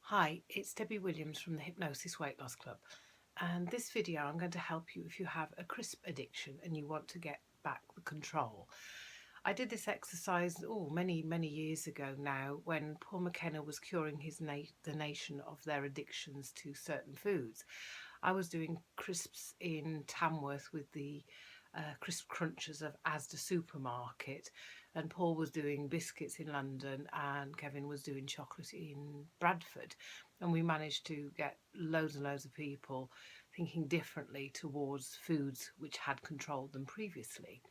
Hi, it's Debbie Williams from the Hypnosis Weight Loss Club, and this video I'm going to help you if you have a crisp addiction and you want to get back the control. I did this exercise many years ago now when Paul McKenna was curing the nation of their addictions to certain foods. I was doing crisps in Tamworth with the crisp crunchers of Asda supermarket, and Paul was doing biscuits in London and Kevin was doing chocolate in Bradford, and we managed to get loads and loads of people thinking differently towards foods which had controlled them previously.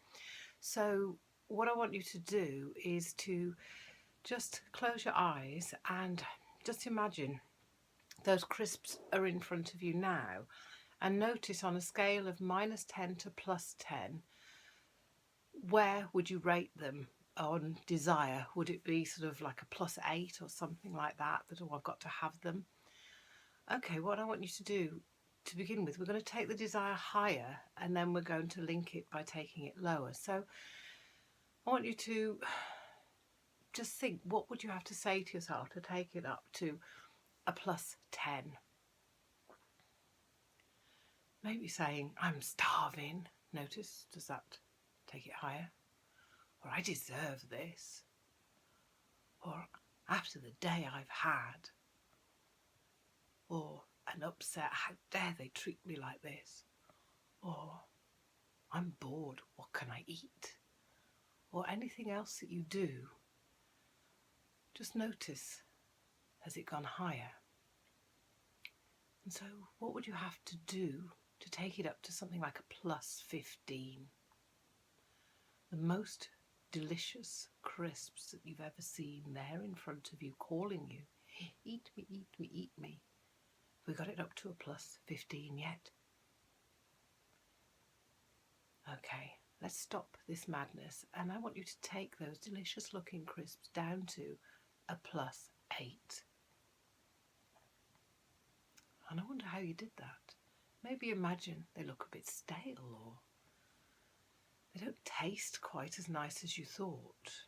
So what I want you to do is to just close your eyes and just imagine those crisps are in front of you now, and notice on a scale of -10 to +10, where would you rate them on desire? Would it be sort of like a +8 or something like that, I've got to have them? Okay, what I want you to do to begin with, we're going to take the desire higher and then we're going to link it by taking it lower. So I want you to just think, what would you have to say to yourself to take it up to a +10? Maybe saying, I'm starving. Notice, does that take it higher? Or I deserve this. Or after the day I've had. Or an upset, how dare they treat me like this? Or I'm bored, what can I eat? Or anything else that you do, just notice, has it gone higher? And so what would you have to do to take it up to something like a +15? The most delicious crisps that you've ever seen there in front of you, calling you, eat me, eat me, eat me. We got it up to a +15 yet? Okay, let's stop this madness, and I want you to take those delicious looking crisps down to a +8. And I wonder how you did that. Maybe imagine they look a bit stale, or they don't taste quite as nice as you thought.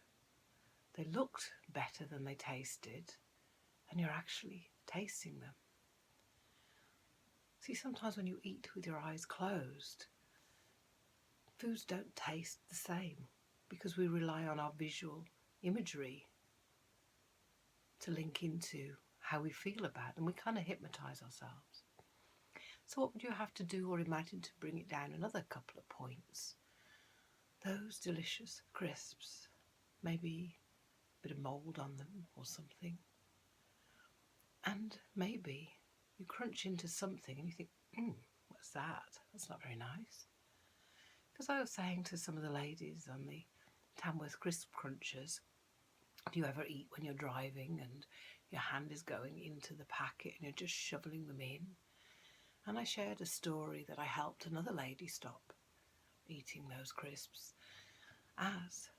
They looked better than they tasted, and you're actually tasting them. See, sometimes when you eat with your eyes closed, foods don't taste the same because we rely on our visual imagery to link into how we feel about them. We kind of hypnotize ourselves. So what would you have to do or imagine to bring it down another couple of points? Those delicious crisps, maybe a bit of mould on them or something. And maybe you crunch into something and you think, what's that? That's not very nice. Because I was saying to some of the ladies on the Tamworth crisp crunchers, do you ever eat when you're driving and your hand is going into the packet and you're just shoveling them in? And I shared a story that I helped another lady stop eating those crisps, as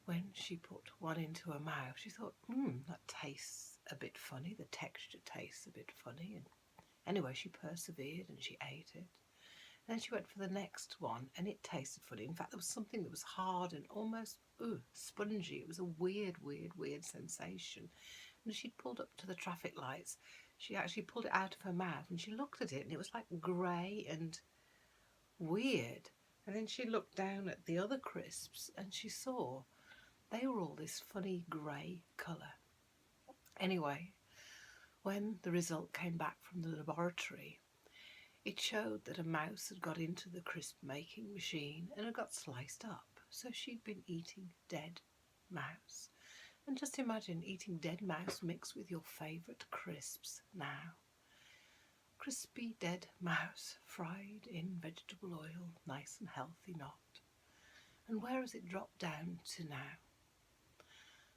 when she put one into her mouth, she thought, that tastes a bit funny, the texture tastes a bit funny. And anyway, she persevered and she ate it. And then she went for the next one and it tasted funny. In fact, there was something that was hard and almost spongy. It was a weird sensation. And she'd pulled up to the traffic lights. She actually pulled it out of her mouth and she looked at it and it was like grey and weird. And then she looked down at the other crisps and she saw they were all this funny grey colour. Anyway, when the result came back from the laboratory, it showed that a mouse had got into the crisp making machine and had got sliced up. So she'd been eating dead mouse. And just imagine eating dead mouse mixed with your favourite crisps now. Crispy dead mouse, fried in vegetable oil, nice and healthy not. And where has it dropped down to now?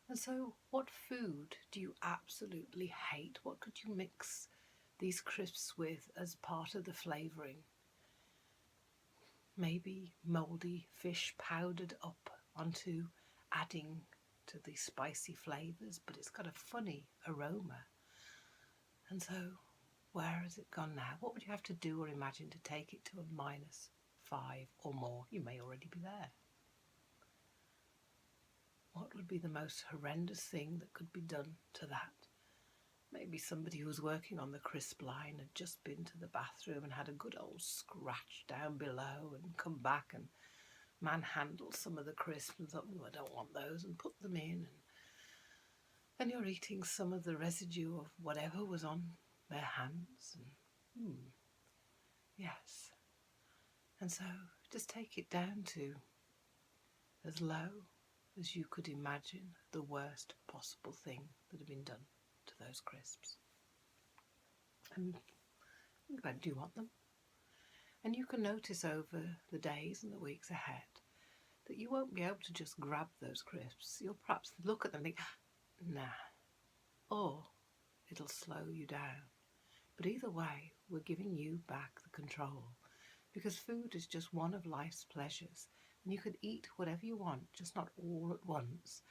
And so what food do you absolutely hate? What could you mix these crisps with as part of the flavouring? Maybe mouldy fish powdered up onto adding to the spicy flavours, but it's got a funny aroma. And so where has it gone now? What would you have to do or imagine to take it to a -5 or more? You may already be there. What would be the most horrendous thing that could be done to that? Maybe somebody who was working on the crisp line had just been to the bathroom and had a good old scratch down below and come back and manhandled some of the crisps and thought, oh, I don't want those, and put them in. And you're eating some of the residue of whatever was on their hands. And, yes. And so just take it down to as low as you could imagine the worst possible thing that had been done to those crisps. And do you want them? And you can notice over the days and the weeks ahead that you won't be able to just grab those crisps. You'll perhaps look at them and think, nah, or it'll slow you down. But either way, we're giving you back the control, because food is just one of life's pleasures, and you could eat whatever you want, just not all at once.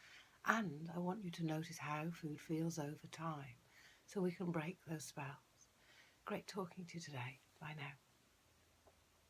And I want you to notice how food feels over time, so we can break those spells. Great talking to you today. Bye now.